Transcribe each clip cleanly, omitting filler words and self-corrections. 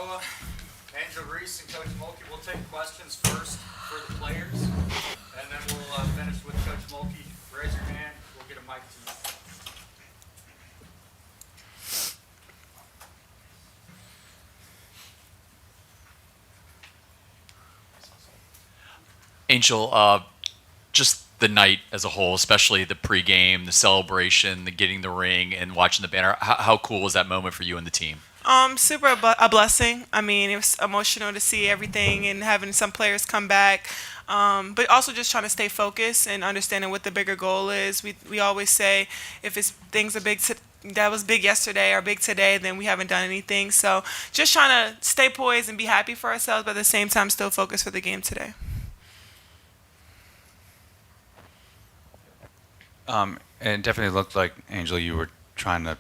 Poa, Angel, Reese, and Coach Mulkey. We'll take questions first for the players, and then we'll finish with Coach Mulkey. Raise your hand. We'll get a mic to you. Angel, just the night as a whole, especially the pregame, the celebration, the getting the ring, and watching the banner. How cool was that moment for you and the team? Super a blessing. I mean, it was emotional to see everything and having some players come back. But also just trying to stay focused and understanding what the bigger goal is. We always say if it's things are big that was big yesterday or big today, then we haven't done anything. So just trying to stay poised and be happy for ourselves, but at the same time still focus for the game today. And it definitely looked like, Angel, you were trying to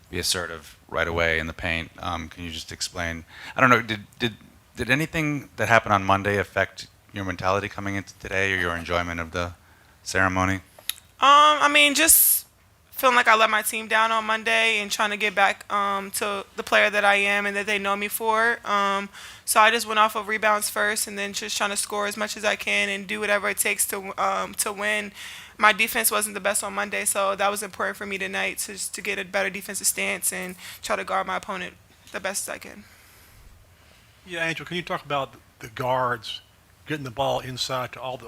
be assertive right away in the paint. Can you just explain? I don't know. Did anything that happened on Monday affect your mentality coming into today or your enjoyment of the ceremony? I mean, just feeling like I let my team down on Monday and trying to get back to the player that I am and that they know me for. So I just went off of rebounds first and then just trying to score as much as I can and do whatever it takes to win. My defense wasn't the best on Monday, so that was important for me tonight to get a better defensive stance and try to guard my opponent the best as I can. Yeah, Angel, can you talk about the guards getting the ball inside to all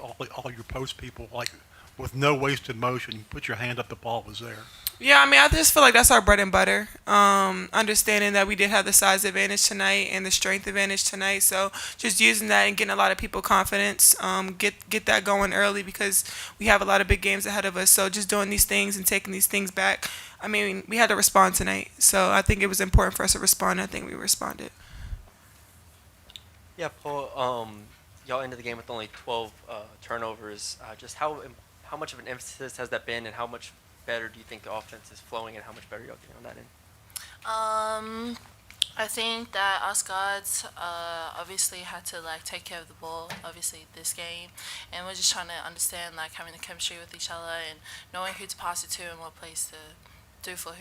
your post people, like with no wasted motion? You put your hand up, the ball was there. Yeah, I mean, I just feel like that's our bread and butter. Understanding that we did have the size advantage tonight and the strength advantage tonight, so just using that and getting a lot of people confidence. Get that going early because we have a lot of big games ahead of us. So just doing these things and taking these things back. I mean, we had to respond tonight, so I think it was important for us to respond. I think we responded. Yeah, Paul. Y'all ended the game with only 12 turnovers. Just how much of an emphasis has that been, and how much better do you think the offense is flowing, and how much better y'all getting on that end? I think that us guards obviously had to like take care of the ball, obviously this game, and we're just trying to understand like having the chemistry with each other and knowing who to pass it to and what plays to do for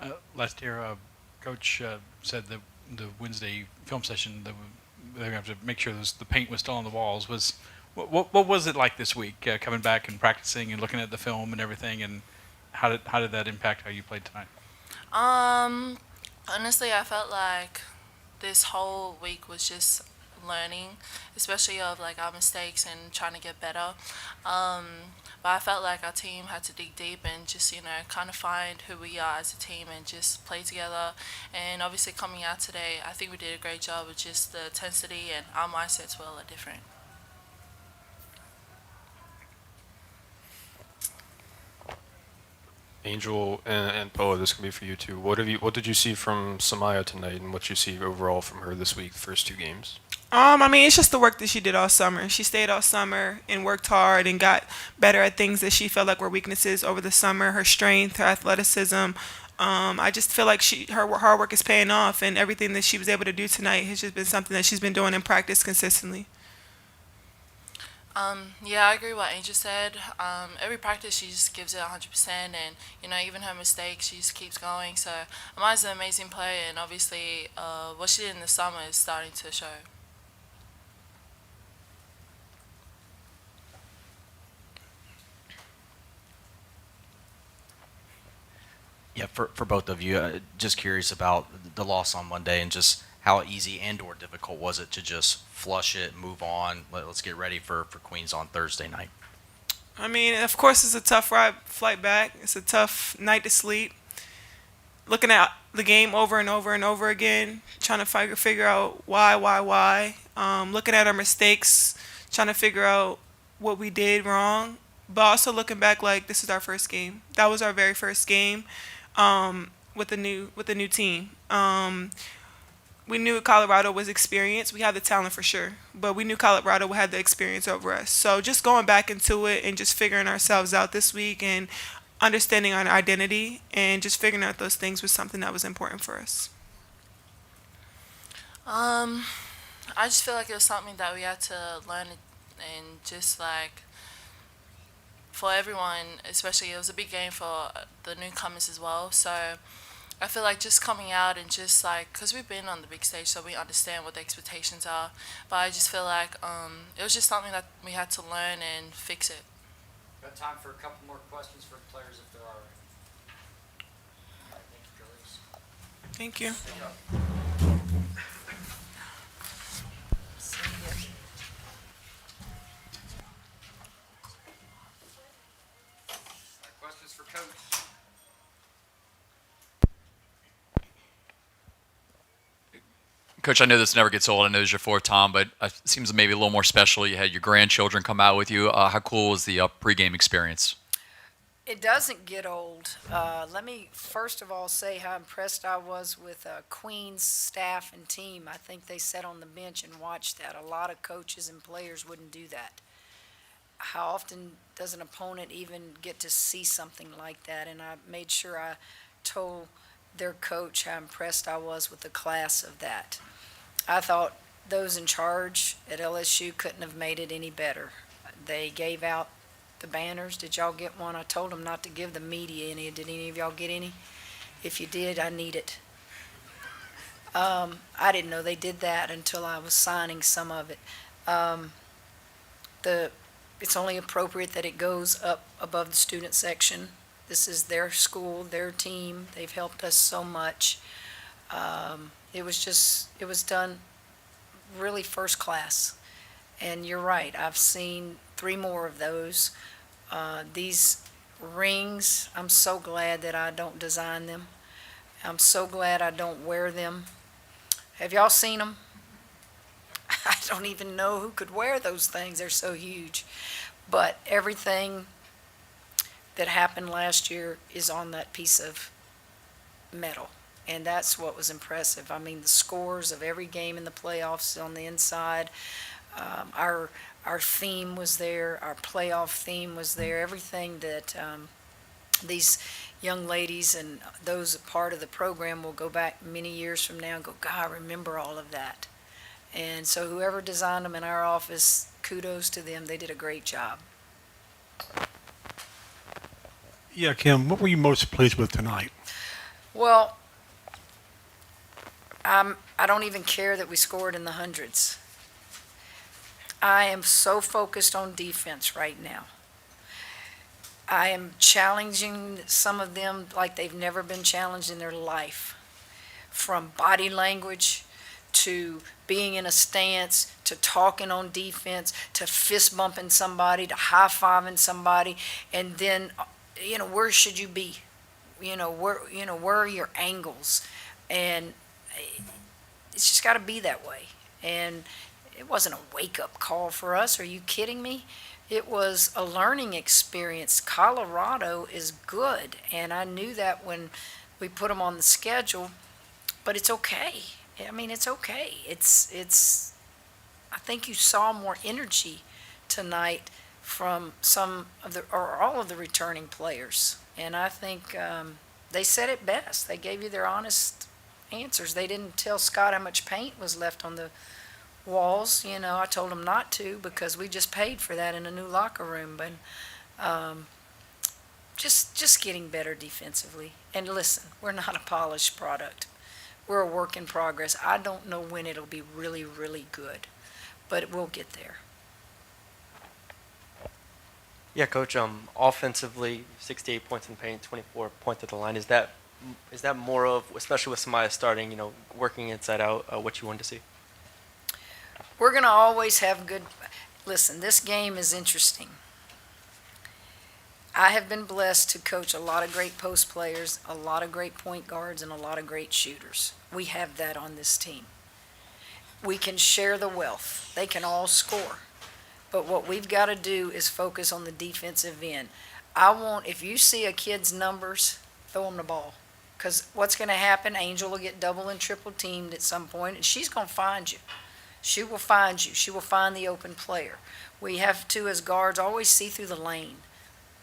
who. Last year, Coach said that the Wednesday film session that they have to make sure the paint was still on the walls. What was it like this week, coming back and practicing and looking at the film and everything, and how did that impact how you played tonight? Honestly, I felt like this whole week was just learning, especially of like our mistakes and trying to get better. But I felt like our team had to dig deep and just kind of find who we are as a team and just play together. And obviously coming out today, I think we did a great job with just the intensity, and our mindsets were a lot different. Angel and Poa, this can be for you too. What did you see from Samaya tonight, and what you see overall from her this week, the first two games? I mean, it's just the work that she did all summer. She stayed all summer and worked hard and got better at things that she felt like were weaknesses over the summer. Her strength, her athleticism. I just feel like her hard work is paying off, and everything that she was able to do tonight has just been something that she's been doing in practice consistently. Yeah, I agree with what Angel said. Every practice she just gives it 100%, and even her mistakes, she just keeps going. So Amaya's an amazing player, and obviously what she did in the summer is starting to show. Yeah, for both of you, just curious about the loss on Monday and just how easy and/or difficult was it to just flush it, move on, let's get ready for Queens on Thursday night. I mean, of course, it's a tough flight back. It's a tough night to sleep. Looking at the game over and over and over again, trying to figure out why. Looking at our mistakes, trying to figure out what we did wrong, but also looking back like this is our first game. That was our very first game with the new team. We knew Colorado was experienced. We had the talent for sure, but we knew Colorado had the experience over us. So just going back into it and just figuring ourselves out this week and understanding our identity and just figuring out those things was something that was important for us. I just feel like it was something that we had to learn, and just like for everyone, especially it was a big game for the newcomers as well. So I feel like just coming out and just like, because we've been on the big stage, so we understand what the expectations are. But I just feel like it was just something that we had to learn and fix it. Got time for a couple more questions for the players if there are any. All right, thank you, Reese. Thank you. All right, questions for Coach? Coach, I know this never gets old. I know this is your fourth time, but it seems maybe a little more special. You had your grandchildren come out with you. How cool was the pregame experience? It doesn't get old. Let me first of all say how impressed I was with Queen's staff and team. I think they sat on the bench and watched that. A lot of coaches and players wouldn't do that. How often does an opponent even get to see something like that? And I made sure I told their coach how impressed I was with the class of that. I thought those in charge at LSU couldn't have made it any better. They gave out the banners. Did y'all get one? I told them not to give the media any. Did any of y'all get any? If you did, I need it. I didn't know they did that until I was signing some of it. It's only appropriate that it goes up above the student section. This is their school, their team. They've helped us so much. It was done really first class. And you're right, I've seen 3 more of those. These rings, I'm so glad that I don't design them. I'm so glad I don't wear them. Have y'all seen them? I don't even know who could wear those things. They're so huge. But everything that happened last year is on that piece of metal. And that's what was impressive. I mean, the scores of every game in the playoffs on the inside. Our theme was there. Our playoff theme was there. Everything that these young ladies and those a part of the program will go back many years from now and go, God, I remember all of that. And so whoever designed them in our office, kudos to them. They did a great job. Yeah, Kim, what were you most pleased with tonight? Well, I don't even care that we scored in the hundreds. I am so focused on defense right now. I am challenging some of them like they've never been challenged in their life. From body language to being in a stance, to talking on defense, to fist bumping somebody, to high-fiving somebody, and then, where should you be? Where are your angles? And it's just got to be that way. And it wasn't a wake-up call for us. Are you kidding me? It was a learning experience. Colorado is good, and I knew that when we put them on the schedule, but it's okay. I mean, it's okay. I think you saw more energy tonight from some of or all of the returning players. And I think they said it best. They gave you their honest answers. They didn't tell Scott how much paint was left on the walls. I told them not to because we just paid for that in a new locker room. But just getting better defensively. And listen, we're not a polished product. We're a work in progress. I don't know when it'll be really, really good, but we'll get there. Yeah, Coach. Offensively, 68 points in paint, 24 points at the line. Is that more of, especially with Samaya starting, working inside out, what you wanted to see? We're going to always have good. Listen, this game is interesting. I have been blessed to coach a lot of great post players, a lot of great point guards, and a lot of great shooters. We have that on this team. We can share the wealth. They can all score. But what we've got to do is focus on the defensive end. If you see a kid's numbers, throw them the ball. Because what's going to happen, Angel will get double and triple teamed at some point, and she's going to find you. She will find you. She will find the open player. We have to, as guards, always see through the lane.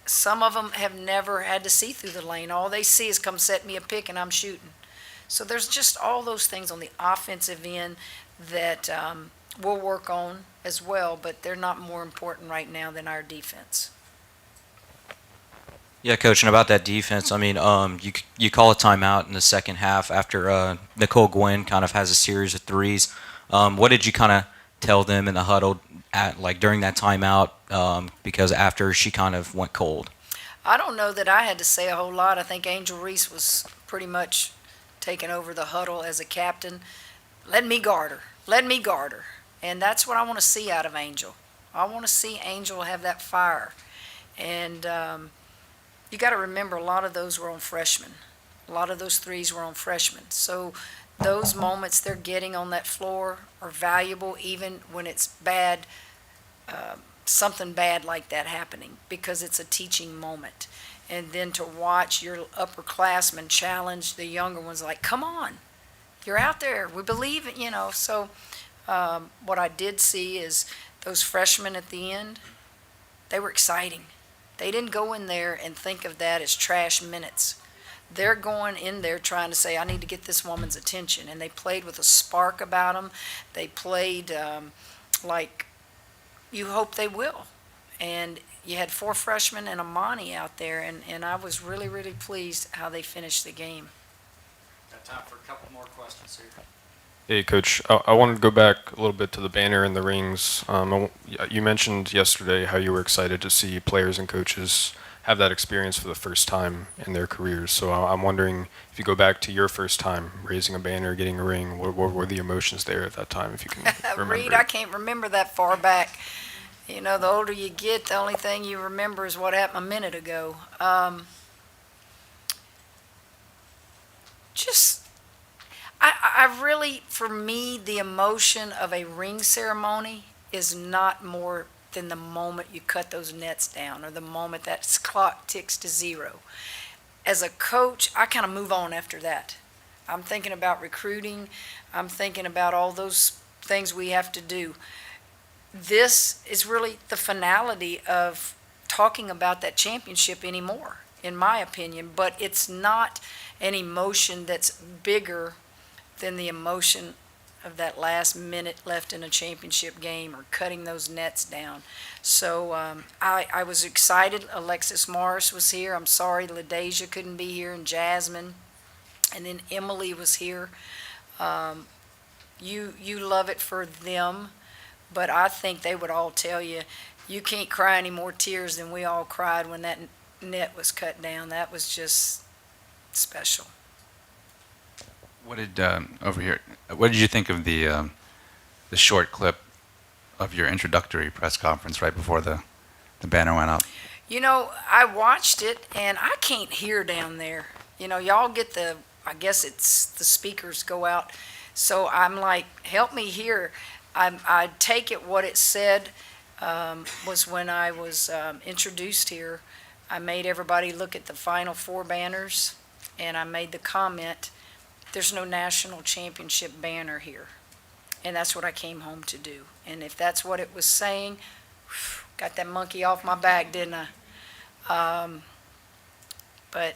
Some of them have never had to see through the lane. All they see is come set me a pick and I'm shooting. So there's just all those things on the offensive end that we'll work on as well, but they're not more important right now than our defense. Yeah, coach, and about that defense, I mean, you call a timeout in the second half after Nicole Gwynn kind of has a series of threes. What did you kind of tell them in the huddle during that timeout? Because after she kind of went cold. I don't know that I had to say a whole lot. I think Angel Reese was pretty much taking over the huddle as a captain. Let me guard her. Let me guard her. And that's what I want to see out of Angel. I want to see Angel have that fire. And you got to remember, a lot of those were on freshmen. A lot of those threes were on freshmen. So those moments they're getting on that floor are valuable, even when it's bad, something bad like that happening, because it's a teaching moment. And then to watch your upperclassmen challenge the younger ones, like, come on, you're out there. We believe it, So what I did see is those freshmen at the end, they were exciting. They didn't go in there and think of that as trash minutes. They're going in there trying to say, I need to get this woman's attention. And they played with a spark about them. They played like you hope they will. And you had 4 freshmen and a Monty out there, and I was really, really pleased how they finished the game. Got time for a couple more questions here. Hey, Coach. I wanted to go back a little bit to the banner and the rings. You mentioned yesterday how you were excited to see players and coaches have that experience for the first time in their careers. So I'm wondering if you go back to your first time raising a banner, getting a ring, what were the emotions there at that time, if you can remember? Reed, I can't remember that far back. The older you get, the only thing you remember is what happened a minute ago. I really, for me, the emotion of a ring ceremony is not more than the moment you cut those nets down or the moment that clock ticks to 0. As a coach, I kind of move on after that. I'm thinking about recruiting. I'm thinking about all those things we have to do. This is really the finality of talking about that championship anymore, in my opinion, but it's not an emotion that's bigger than the emotion of that last minute left in a championship game or cutting those nets down. So I was excited. Alexis Morris was here. I'm sorry LaDeja couldn't be here, and Jasmine. And then Emily was here. You love it for them, but I think they would all tell you, you can't cry any more tears than we all cried when that net was cut down. That was just special. What did What did you think of the short clip of your introductory press conference right before the banner went up? I watched it, and I can't hear down there. Y'all get I guess it's the speakers go out. So I'm like, help me hear. I take it what it said was when I was introduced here, I made everybody look at the final 4 banners, and I made the comment, there's no national championship banner here. And that's what I came home to do. And if that's what it was saying, got that monkey off my back, didn't I? But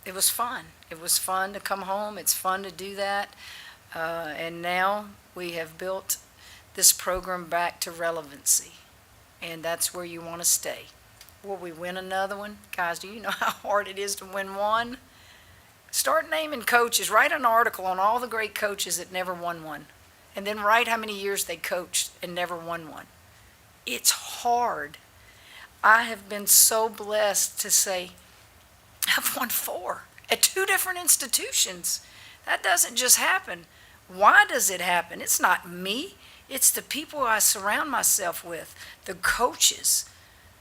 it was fun. It was fun to come home. It's fun to do that. And now we have built this program back to relevancy. And that's where you want to stay. Will we win another one? Guys, do you know how hard it is to win one? Start naming coaches. Write an article on all the great coaches that never won one. And then write how many years they coached and never won one. It's hard. I have been so blessed to say, I've won 4 at 2 different institutions. That doesn't just happen. Why does it happen? It's not me. It's the people I surround myself with, the coaches,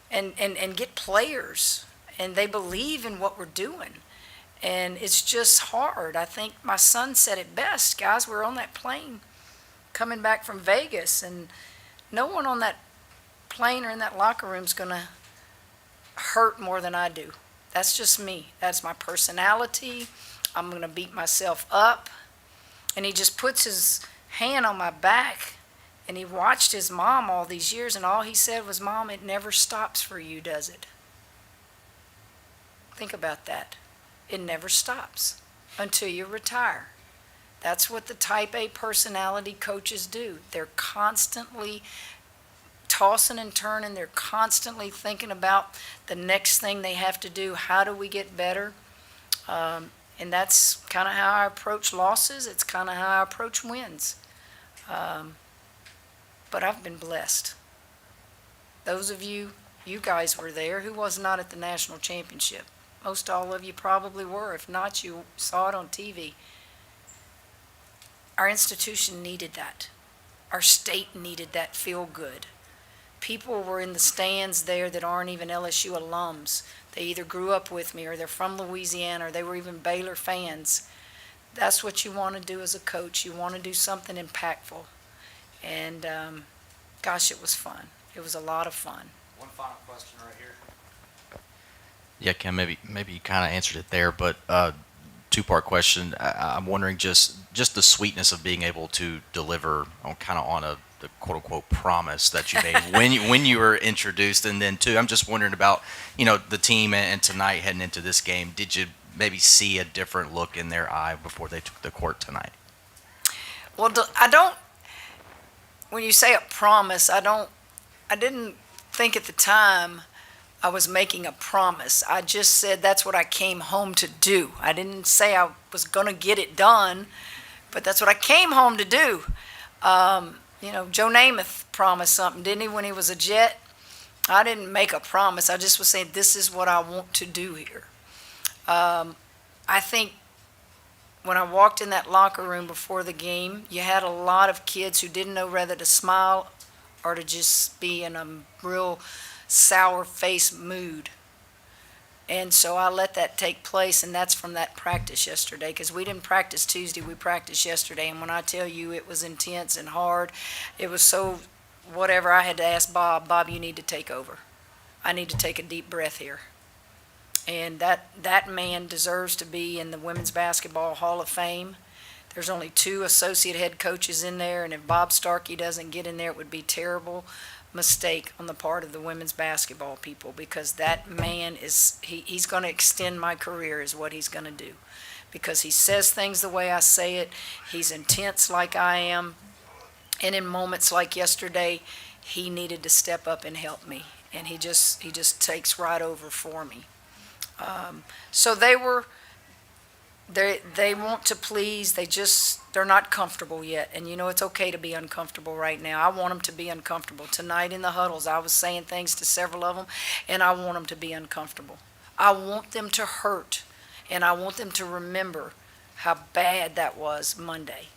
and get players. And they believe in what we're doing. And it's just hard. I think my son said it best. Guys, we're on that plane coming back from Vegas, and no one on that plane or in that locker room is going to hurt more than I do. That's just me. That's my personality. I'm going to beat myself up. And he just puts his hand on my back, and he watched his mom all these years, and all he said was, Mom, it never stops for you, does it? Think about that. It never stops until you retire. That's what the type A personality coaches do. They're constantly tossing and turning. They're constantly thinking about the next thing they have to do. How do we get better? And that's kind of how I approach losses. It's kind of how I approach wins. But I've been blessed. Those of you guys were there. Who was not at the national championship? Most all of you probably were. If not, you saw it on TV. Our institution needed that. Our state needed that feel good. People were in the stands there that aren't even LSU alums. They either grew up with me, or they're from Louisiana, or they were even Baylor fans. That's what you want to do as a coach. You want to do something impactful. And gosh, it was fun. It was a lot of fun. One final question right here. Yeah, Kim, maybe you kind of answered it there, but two-part question. I'm wondering just the sweetness of being able to deliver on the quote-unquote promise that you made when you were introduced, and then two, I'm just wondering about the team and tonight heading into this game. Did you maybe see a different look in their eye before they took the court tonight? Well, I don't. When you say a promise, I didn't think at the time I was making a promise. I just said that's what I came home to do. I didn't say I was going to get it done, but that's what I came home to do. Joe Namath promised something, didn't he, when he was a Jet? I didn't make a promise. I just was saying this is what I want to do here. I think when I walked in that locker room before the game, you had a lot of kids who didn't know whether to smile or to just be in a real sour face mood. And so I let that take place, and that's from that practice yesterday, because we didn't practice Tuesday, we practiced yesterday. And when I tell you it was intense and hard, it was so whatever. I had to ask Bob, you need to take over. I need to take a deep breath here. And that man deserves to be in the Women's Basketball Hall of Fame. There's only 2 associate head coaches in there, and if Bob Starkey doesn't get in there, it would be terrible mistake on the part of the women's basketball people, because that man he's going to extend my career is what he's going to do, because he says things the way I say it. He's intense like I am, and in moments like yesterday, he needed to step up and help me, and he just takes right over for me. So they want to please. They're not comfortable yet. And it's okay to be uncomfortable right now. I want them to be uncomfortable. Tonight in the huddles, I was saying things to several of them, and I want them to be uncomfortable. I want them to hurt, and I want them to remember how bad that was Monday.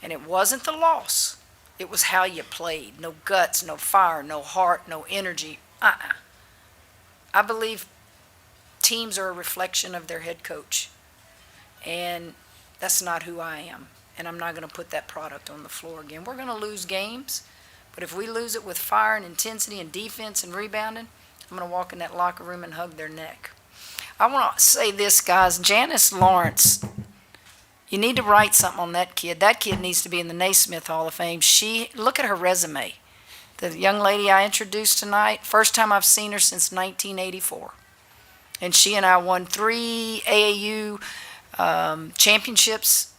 And it wasn't the loss. It was how you played. No guts, no fire, no heart, no energy. I believe teams are a reflection of their head coach. And that's not who I am. And I'm not going to put that product on the floor again. We're going to lose games, but if we lose it with fire and intensity and defense and rebounding, I'm going to walk in that locker room and hug their neck. I want to say this, guys. Janice Lawrence, you need to write something on that kid. That kid needs to be in the Naismith Hall of Fame. Look at her resume. The young lady I introduced tonight, first time I've seen her since 1984. And she and I won 3 AAU championships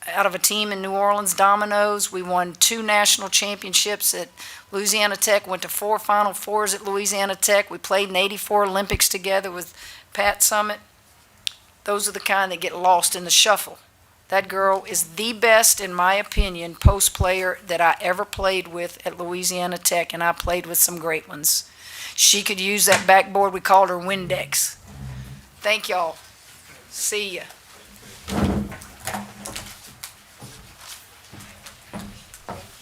out of a team in New Orleans, Dominoes. We won 2 national championships at Louisiana Tech, went to 4 Final Fours at Louisiana Tech. We played in '84 Olympics together with Pat Summitt. Those are the kind that get lost in the shuffle. That girl is the best, in my opinion, post player that I ever played with at Louisiana Tech, and I played with some great ones. She could use that backboard. We called her Windex. Thank y'all. See ya.